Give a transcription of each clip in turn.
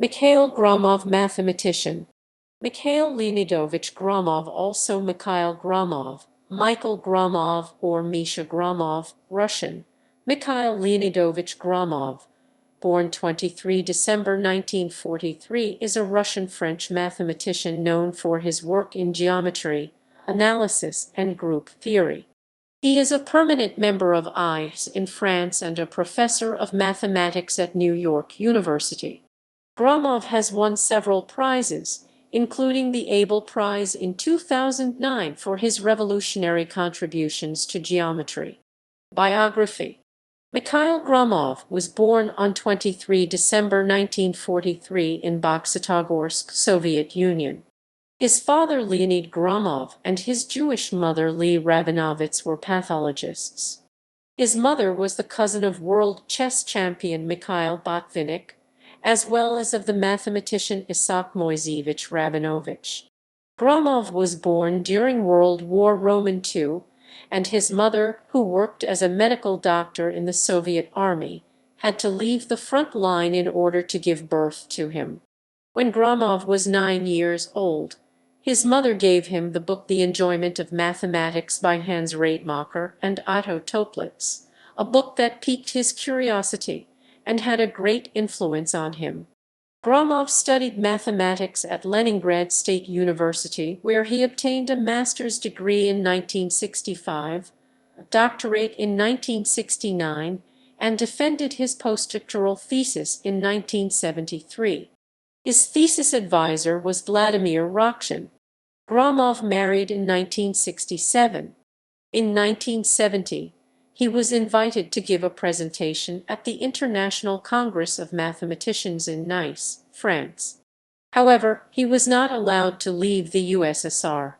Mikhael Gromov, mathematician. Mikhael Leonidovich Gromov, also Mikhail Gromov, Mikhail Gromov or Misha Gromov, Russian. Mikhail Leonidovich Gromov, born 23 December 1943, is a Russian-French mathematician known for his work in geometry, analysis, and group theory. He is a permanent member of IHÉS in France and a professor of mathematics at New York University. Gromov has won several prizes, including the Abel Prize in 2009 for his revolutionary contributions to geometry. Biography. Mikhail Gromov was born on 23 December 1943 in Boksitogorsk, Soviet Union. His father Leonid Gromov and his Jewish mother Lee Rabinovitz were pathologists. His mother was the cousin of world chess champion Mikhail Botvinnik, as well as of the mathematician Isaac Moiseyevich Rabinovich. Gromov was born during World War II, and his mother, who worked as a medical doctor in the Soviet Army, had to leave the front line in order to give birth to him. When Gromov was 9 years old, his mother gave him the book The Enjoyment of Mathematics by Hans Rademacher and Otto Toeplitz, a book that piqued his curiosity and had a great influence on him. Gromov studied mathematics at Leningrad State University, where he obtained a master's degree in 1965, a doctorate in 1969, and defended his postdoctoral thesis in 1973. His thesis advisor was Vladimir Rokshin. Gromov married in 1967. In 1970, he was invited to give a presentation at the International Congress of Mathematicians in Nice, France. However, he was not allowed to leave the USSR.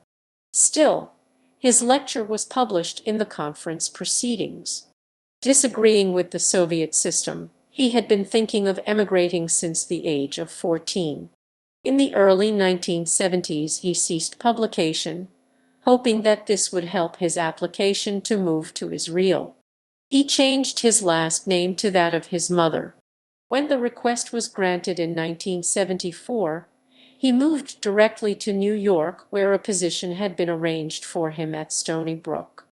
Still, his lecture was published in the conference proceedings. Disagreeing with the Soviet system, he had been thinking of emigrating since the age of 14. In the early 1970s, he ceased publication, hoping that this would help his application to move to Israel. He changed his last name to that of his mother. When the request was granted in 1974, he moved directly to New York, where a position had been arranged for him at Stony Brook.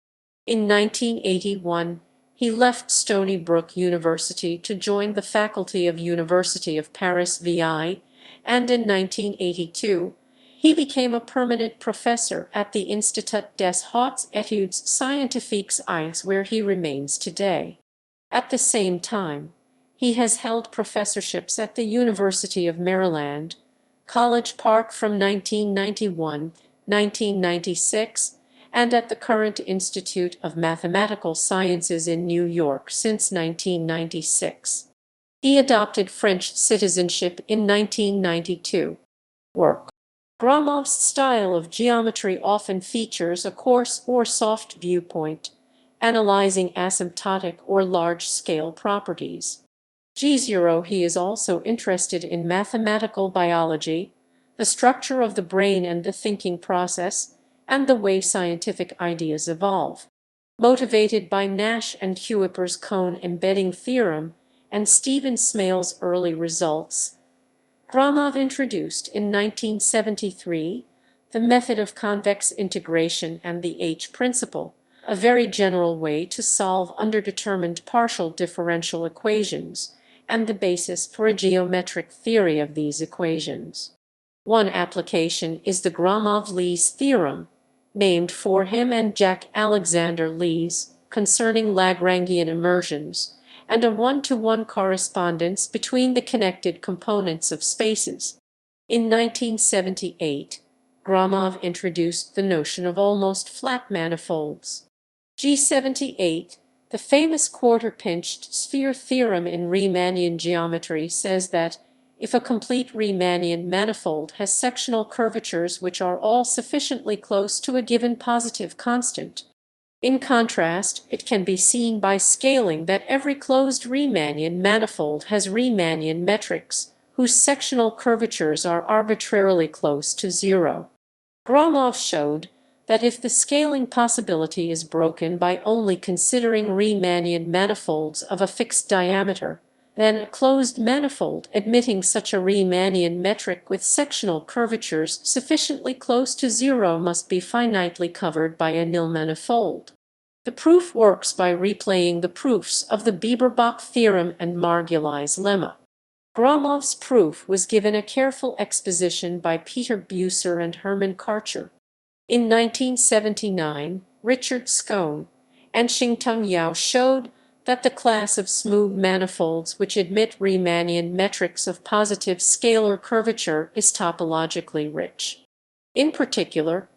In 1981, he left Stony Brook University to join the faculty of University of Paris VI, and in 1982, he became a permanent professor at the Institut des Hautes Études Scientifiques IHÉS, where he remains today. At the same time, he has held professorships at the University of Maryland, College Park from 1991-1996, and at the current Institute of Mathematical Sciences in New York since 1996. He adopted French citizenship in 1992. Work. Gromov's style of geometry often features a coarse or soft viewpoint, analyzing asymptotic or large-scale properties. G0 He is also interested in mathematical biology, the structure of the brain and the thinking process, and the way scientific ideas evolve. Motivated by Nash and Kuiper's cone embedding theorem and Stephen Smale's early results, Gromov introduced in 1973 the method of convex integration and the H principle, a very general way to solve underdetermined partial differential equations, and the basis for a geometric theory of these equations. One application is the Gromov-Lees theorem, named for him and Jack Alexander Lees, concerning Lagrangian immersions, and a one-to-one correspondence between the connected components of spaces. In 1978, Gromov introduced the notion of almost flat manifolds. G78, the famous quarter-pinched sphere theorem in Riemannian geometry, says that if a complete Riemannian manifold has sectional curvatures which are all sufficiently close to a given positive constant, in contrast, it can be seen by scaling that every closed Riemannian manifold has Riemannian metrics whose sectional curvatures are arbitrarily close to zero. Gromov showed that if the scaling possibility is broken by only considering Riemannian manifolds of a fixed diameter, then a closed manifold admitting such a Riemannian metric with sectional curvatures sufficiently close to zero must be finitely covered by a nil manifold. The proof works by replaying the proofs of the Bieberbach theorem and Margulies' lemma. Gromov's proof was given a careful exposition by Peter Bucer and Hermann Karcher. In 1979, Richard Scone and Xingtung Yao showed that the class of smooth manifolds which admit Riemannian metrics of positive scalar curvature is topologically rich. In particular,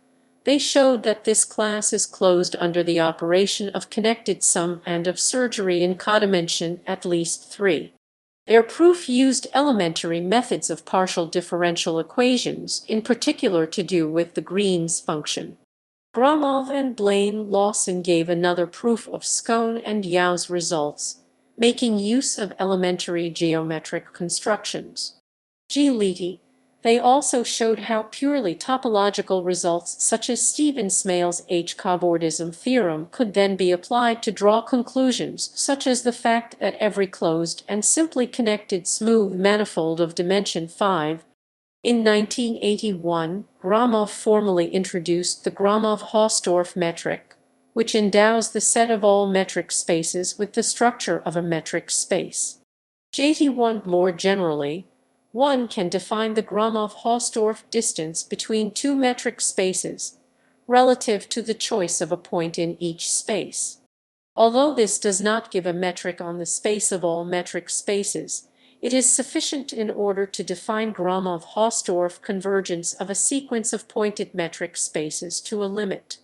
they showed that this class is closed under the operation of connected sum and of surgery in codimension at least 3. Their proof used elementary methods of partial differential equations, in particular to do with the Green's function. Gromov and Blaine-Lawson gave another proof of Scone and Yao's results, making use of elementary geometric constructions. They also showed how purely topological results such as Stephen-Smale's H-cobordism theorem could then be applied to draw conclusions such as the fact that every closed and simply connected smooth manifold of dimension 5. In 1981, Gromov formally introduced the Gromov-Hausdorff metric, which endows the set of all metric spaces with the structure of a metric space. More generally, one can define the Gromov-Hausdorff distance between two metric spaces, relative to the choice of a point in each space. Although this does not give a metric on the space of all metric spaces, it is sufficient in order to define Gromov-Hausdorff convergence of a sequence of pointed metric spaces to a limit.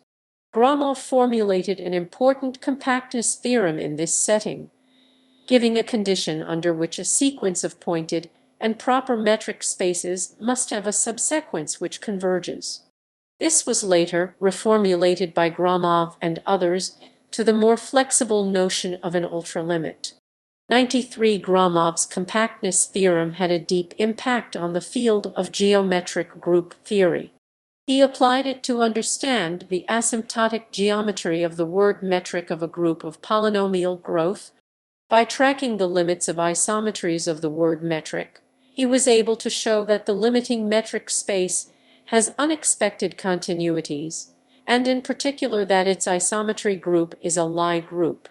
Gromov formulated an important compactness theorem in this setting, giving a condition under which a sequence of pointed and proper metric spaces must have a subsequence which converges. This was later reformulated by Gromov and others to the more flexible notion of an ultralimit. 93 Gromov's compactness theorem had a deep impact on the field of geometric group theory. He applied it to understand the asymptotic geometry of the word metric of a group of polynomial growth. By tracking the limits of isometries of the word metric, he was able to show that the limiting metric space has unexpected continuities, and in particular that its isometry group is a Lie group.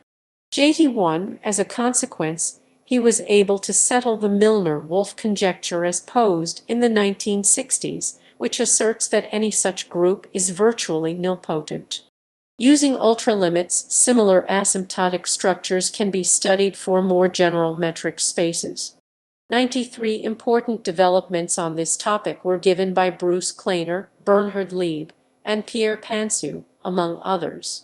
As a consequence, he was able to settle the Milnor-Wolff conjecture as posed in the 1960s, which asserts that any such group is virtually nilpotent. Using ultralimits, similar asymptotic structures can be studied for more general metric spaces. 93 important developments on this topic were given by Bruce Kleiner, Bernhard Lieb, and Pierre Pansu, among others.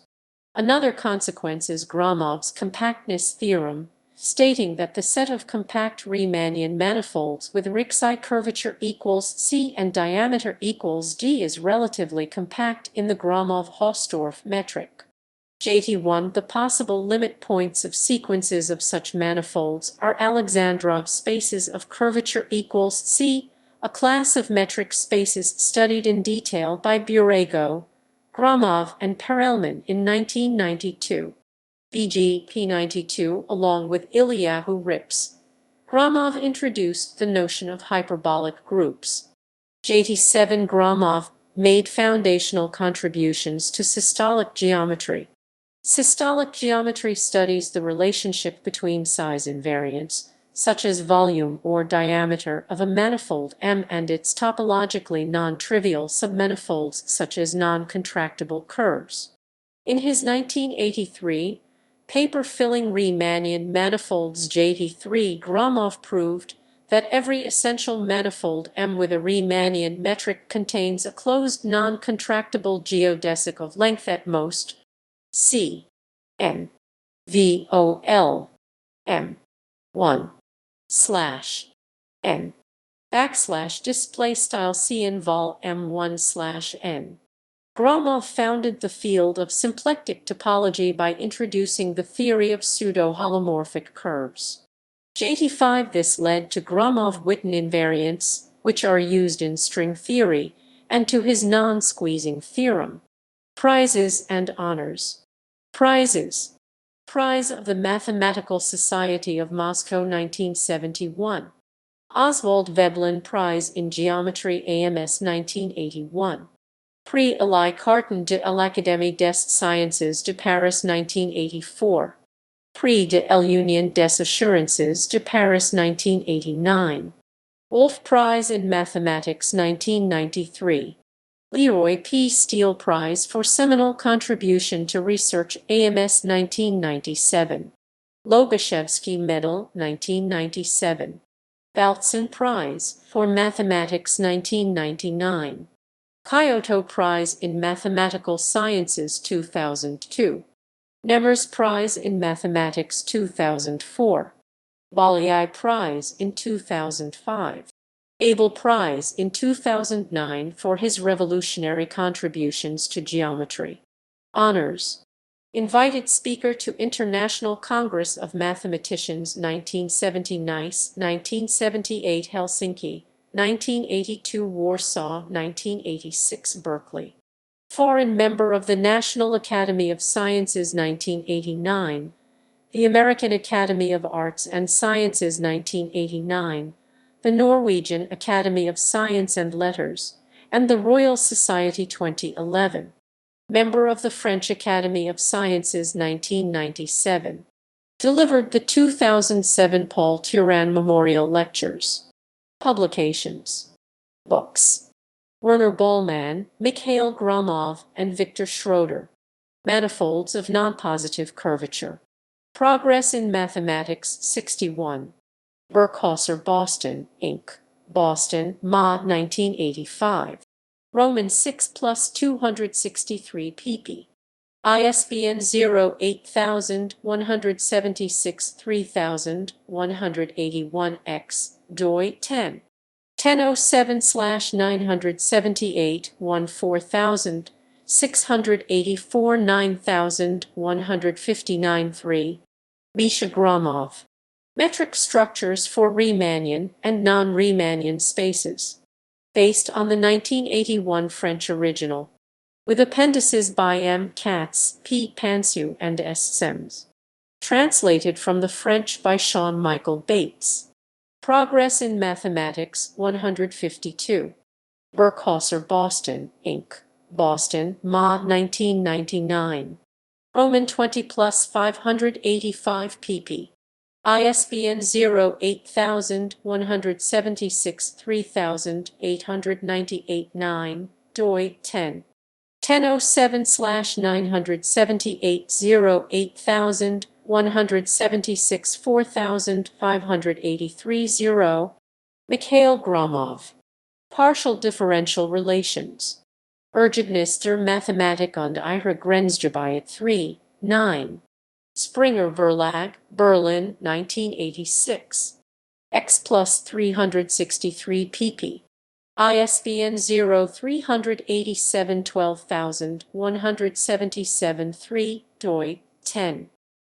Another consequence is Gromov's compactness theorem, stating that the set of compact Riemannian manifolds with Ricci curvature equals C and diameter equals D is relatively compact in the Gromov-Hausdorff metric. The possible limit points of sequences of such manifolds are Alexandrov spaces of curvature equals C, a class of metric spaces studied in detail by Burego, Gromov, and Perelman in 1992. P92, along with Ilyahu Rips. Gromov introduced the notion of hyperbolic groups. Gromov made foundational contributions to systolic geometry. Systolic geometry studies the relationship between size invariants, such as volume or diameter of a manifold M and its topologically non-trivial submanifolds such as non-contractible curves. In his 1983 paper Filling Riemannian Manifolds Gromov proved that every essential manifold M with a Riemannian metric contains a closed non-contractible geodesic of length at most C n vol m 1 slash n backslash display style C n vol m1 slash n. Gromov founded the field of symplectic topology by introducing the theory of pseudo-holomorphic curves. This led to Gromov-Witten invariants, which are used in string theory, and to his non-squeezing theorem. Prizes and honors. Prizes. Prize of the Mathematical Society of Moscow 1971. Oswald Veblen Prize in Geometry AMS 1981. Prix Elie Carton de l'Académie des Sciences de Paris 1984. Prix de l'Union des Assurances de Paris 1989. Wolf Prize in Mathematics 1993. Leroy P. Steele Prize for Seminal Contribution to Research AMS 1997. Lobachevsky Medal 1997. Baltzan Prize for Mathematics 1999. Kyoto Prize in Mathematical Sciences 2002. Nemers Prize in Mathematics 2004. Bolyai Prize in 2005. Abel Prize in 2009 for his revolutionary contributions to geometry. Honors. Invited Speaker to International Congress of Mathematicians 1970 Nice, 1978 Helsinki, 1982 Warsaw, 1986 Berkeley. Foreign Member of the National Academy of Sciences 1989, the American Academy of Arts and Sciences 1989, the Norwegian Academy of Science and Letters, and the Royal Society 2011. Member of the French Academy of Sciences 1997. Delivered the 2007 Paul Turan Memorial Lectures. Publications. Books. Werner Bollmann, Mikhael Gromov, and Victor Schroeder. Manifolds of Nonpositive Curvature. Progress in Mathematics 61. Burkhauser, Boston, Inc., Boston, Ma. 1985. Roman 6 plus 263 pp. ISBN 0-8176-3181-X, doi 10. 1007/978-14000, 684-9159-3. Misha Gromov. Metric structures for Riemannian and non-Riemannian spaces. Based on the 1981 French original. With appendices by M. Katz, P. Pansu, and S. Sems. Translated from the French by Sean-Michael Bates. Progress in Mathematics 152. Burkhauser, Boston, Inc., Boston, Ma. 1999. Roman 20 plus 585 pp. ISBN 0-8176-3898-9, doi 10. 1007/978-0-8000-176-4583-0. Mikhael Gromov. Partial Differential Relations. Ergebnis der Mathematik und ihrer Grenzgebiete 3, 9. Springer Verlag, Berlin, 1986. X plus 363 pp. ISBN 0-387-12177-3, doi 10.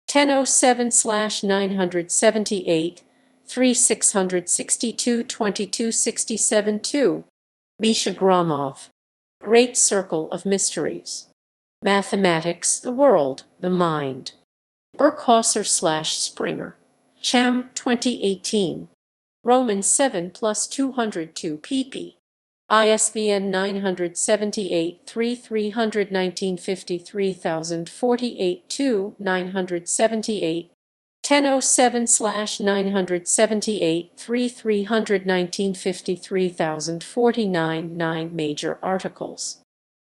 1007/978-3662-2267-2. Misha Gromov. Great Circle of Mysteries. Mathematics, the World, the Mind. Burkhauser/Springer. Cham, 2018. Roman 7 plus 202 pp. ISBN 978-3319-53048-2, 978. 1007/978-3319-53049, 9 major articles.